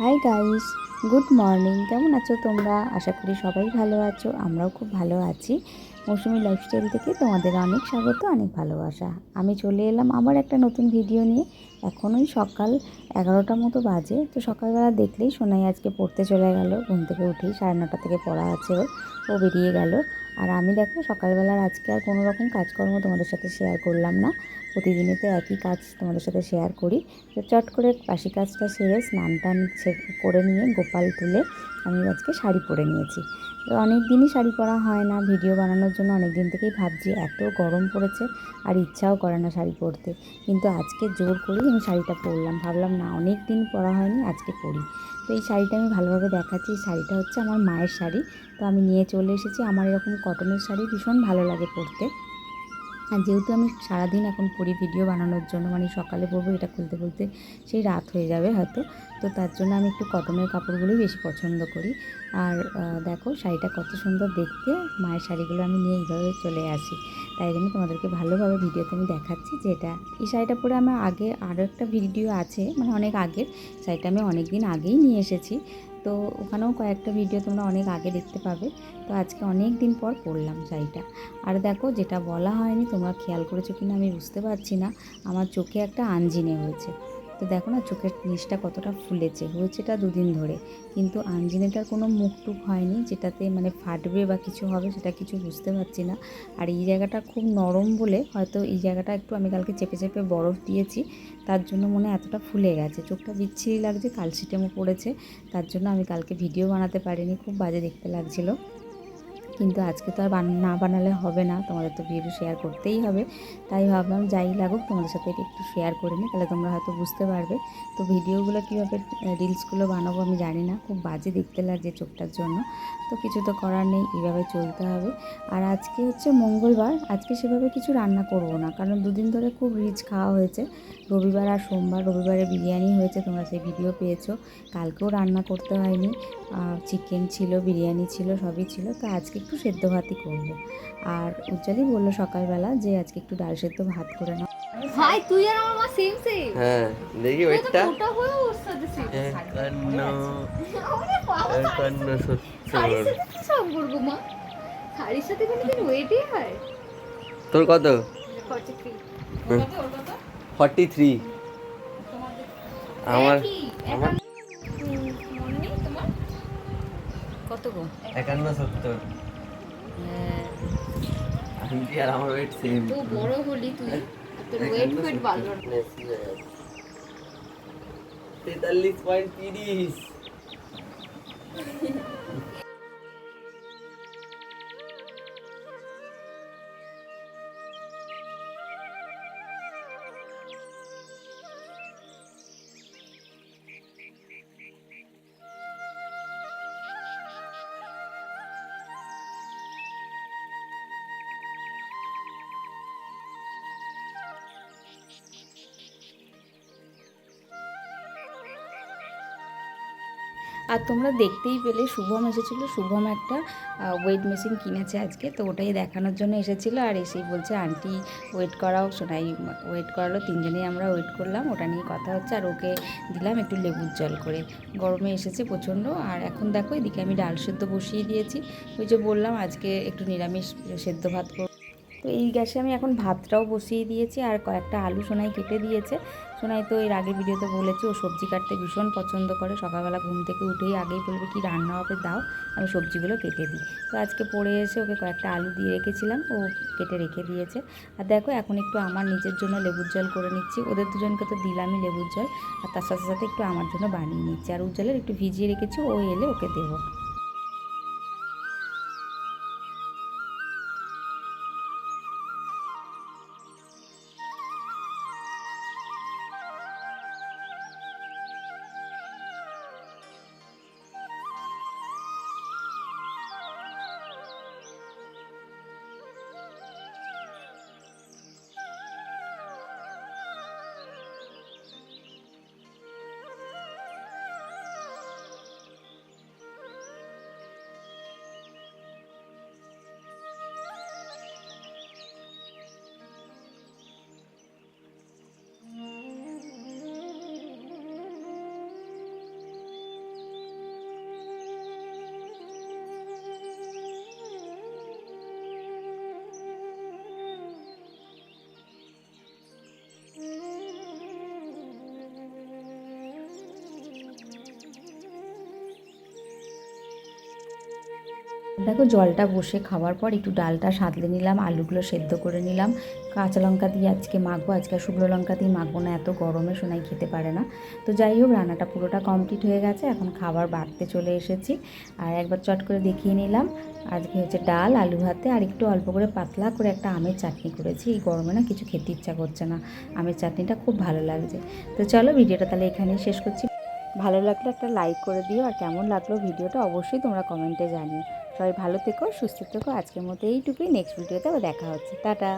Hi guys, good morning. কেমন আছো তোমরা? আশা করি সবাই ভালো আছো। আমরাও খুব ভালো আছি। মৌসুমি লাইফস্টাইল থেকে তোমাদের অনেক স্বাগত, অনেক ভালোবাসা। আমি চলে এলাম আবার একটা নতুন ভিডিও নিয়ে। এখন ওই সকাল 11টার মতো বাজে। তো সকালবেলা দেখলেই সোনাই আজকে পড়তে চলে গেল। ঘুম থেকে উঠেই 9:30 থেকে পড়া আছে ওর। ও বেরিয়ে গেল। আর আমি দেখো সকালবেলার আজকে আর কোনো রকম কাজকর্ম তোমাদের সাথে শেয়ার করলাম না। প্রতিদিনই তো একই কাজ তোমাদের সাথে শেয়ার করি। তো চট করে বাসি কাজটা সেরে স্নান টান করে নিয়ে গোপাল তুলে আমি আজকে শাড়ি পরে নিয়েছি। তো অনেক দিনই শাড়ি পরা হয় না, ভিডিও বানানোর জন্য অনেক দিন থেকেই ভাবছি, এত গরম পড়েছে আর ইচ্ছাও করে না শাড়ি পরতে। কিন্তু আজকে জোর করেই আমি শাড়িটা পরলাম, ভাবলাম না অনেক দিন পরা হয়নি, আজকে পরি। তো এই শাড়িটা আমি ভালোভাবে দেখাচ্ছি। এই শাড়িটা হচ্ছে আমার মায়ের শাড়ি। তো আমি নিয়ে চলে এসেছি। আমার এরকম কটনের শাড়ি ভীষণ ভালো লাগে পরতে। আর যেহেতু আমি সারাদিন এখন পরি ভিডিও বানানোর জন্য, মানে সকালে পরবো, এটা খুলতে খুলতে সেই রাত হয়ে যাবে হয়তো। তো তার জন্য আমি একটু কটনের কাপড়গুলোই বেশি পছন্দ করি। আর দেখো শাড়িটা কত সুন্দর দেখতে। মায়ের শাড়িগুলো আমি নিয়ে এইভাবে চলে আসি, তাই জন্য তোমাদেরকে ভালোভাবে ভিডিওতে আমি দেখাচ্ছি যে এটা এই শাড়িটা পরে আমার আগে আরও একটা ভিডিও আছে, মানে অনেক আগের। শাড়িটা আমি অনেক দিন আগেই নিয়ে এসেছি। তো ওখানেও কয়েকটা ভিডিও তোমরা অনেক আগে দেখতে পাবে। তো আজকে অনেক দিন পর পরলাম শাড়িটা। আর দেখো, যেটা বলা হয়নি, তোমরা খেয়াল করেছো কিনা আমি বুঝতে পারছি না, আমার চোখে একটা আঞ্জিনে হয়েছে। তো দেখো না, চোখের নিচটা কতটা ফুলেছে, হয়েছেটা 2 দিন ধরে। কিন্তু আঞ্জিনেটার কোনো মুখ টুক হয়নি, যেটাতে মানে ফাটবে বা কিছু হবে সেটা কিছু বুঝতে পারছি না। আর এই জায়গাটা খুব নরম বলে হয়তো এই জায়গাটা একটু আমি কালকে চেপে চেপে বরফ দিয়েছি, তার জন্য মনে হয় এতটা ফুলে গেছে। চোখটা বিচ্ছিরি লাগছে, কালশিটেমও পড়েছে, তার জন্য আমি কালকে ভিডিও বানাতে পারিনি, খুব বাজে দেখতে লাগছিলো। কিন্তু আজকে তো আর না বানালে হবে না, তোমাদের তো ভিডিও শেয়ার করতেই হবে। তাই ভাবলাম যাই লাগুক তোমাদের সাথে এটা একটু শেয়ার করে নিই, তাহলে তোমরা হয়তো বুঝতে পারবে। তো ভিডিওগুলো কীভাবে রিলসগুলো বানাবো আমি জানি না, খুব বাজে দেখতে লাগছে চোখটার জন্য। তো কিছু তো করার নেই, এইভাবে চলতে হবে। আর আজকে হচ্ছে মঙ্গলবার, আজকে সেভাবে কিছু রান্না করব না, কারণ 2 দিন ধরে খুব রিচ খাওয়া হয়েছে। রবিবার আর সোমবার, রবিবারে বিরিয়ানি হয়েছে, তোমরা সেই ভিডিও পেয়েছো। কালকেও রান্না করতে হয়নি, চিকেন ছিল, বিরিয়ানি ছিল, সবই ছিল। তো আজকে একটু সেদ্ধ ভাতই করব। আর উজ্জ্বলই বললো সকালবেলা যে আজকে একটু ডাল সেদ্ধ ভাত করে নাও। ভাই তুই আর আমার মা সেম সেম। হ্যাঁ, দেখি তুই তো ওয়েটটা। মোটা হয়ে ওর সাথে সেম। 51, ওরে বাবা, 51, শাড়ির 70। সাথে কি সম্পর্ক মা? শাড়ির সাথে কোনোদিন ওয়েটই হয়? তোর কত? 43। হুম, 43। আমার একই আমার একান্ন। মনে নেই তোমার? কত গো? 51, 70। আন্টি আর আমার ওয়েট সেম। তো বড় হলি তুই, আর তোর ওয়েট 51, ফেট 70 বাড়লো না। বেশি হয়ে গেছে। 43.30। আর তোমরা দেখতেই পেলে শুভম এসেছিলো। শুভম একটা ওয়েট মেশিন কিনেছে আজকে, তো ওটাই দেখানোর জন্য এসেছিলো। আর এসেই বলছে আন্টি ওয়েট করাও, সোনাই ওয়েট করালো, 3জনেই আমরা ওয়েট করলাম, ওটা নিয়ে কথা হচ্ছে। আর ওকে দিলাম একটু লেবুর জল করে, গরমে এসেছে প্রচণ্ড। আর এখন দেখো এদিকে আমি ডাল সেদ্ধ বসিয়ে দিয়েছি। ওই যে বললাম আজকে একটু নিরামিষ সেদ্ধ ভাত করব। তো এই গ্যাসে আমি এখন ভাতটাও বসিয়ে দিয়েছি। আর কয়েকটা আলু সোনাই কেটে দিয়েছে। সোনাই তো এর আগের ভিডিওতে বলেছি ও সবজি কাটতে ভীষণ পছন্দ করে। সকালবেলা ঘুম থেকে উঠেই আগেই বলবে কি রান্না হবে দাও, আমি সবজিগুলো কেটে দিই। তো আজকে পড়ে এসে ওকে কয়েকটা আলু দিয়ে রেখেছিলাম, ও কেটে রেখে দিয়েছে। আর দেখো এখন একটু আমার নিজের জন্য লেবুর জল করে নিচ্ছি। ওদের দুজনকে তো দিলামই লেবুর জল, আর তার সাথে সাথে একটু আমার জন্য বানিয়ে নিচ্ছি। আর উজ্জ্বলের একটু ভিজিয়ে রেখেছি, ও এলে ওকে দেবো। দেখো জলটা বসে খাওয়ার পর একটু ডালটা সাঁতলে নিলাম, আলুগুলো সেদ্ধ করে নিলাম। কাঁচা লঙ্কা দিয়ে আজকে মাখবো, আজকে আর শুকনো লঙ্কা দিয়ে মাখবো না, এত গরমে সোনাই খেতে পারে না। তো যাই হোক, রান্নাটা পুরোটা কমপ্লিট হয়ে গেছে, এখন খাবার বাড়তে চলে এসেছি। আর একবার চট করে দেখিয়ে নিলাম, আজকে হচ্ছে ডাল আলু ভাতে আর একটু অল্প করে পাতলা করে একটা আমের চাটনি করেছি। এই গরমে না কিছু খেতে ইচ্ছা করছে না, আমের চাটনিটা খুব ভালো লাগছে। তো চলো ভিডিওটা তাহলে এখানেই শেষ করছি। ভালো লাগলে একটা লাইক করে দিও, আর কেমন লাগলো ভিডিওটা অবশ্যই তোমরা কমেন্টে জানিও। সবাই ভালো থেকো, সুস্থ থেকো। আজকের মতো এইটুকুই, নেক্সট ভিডিওতে আবার দেখা হচ্ছে। টাটা।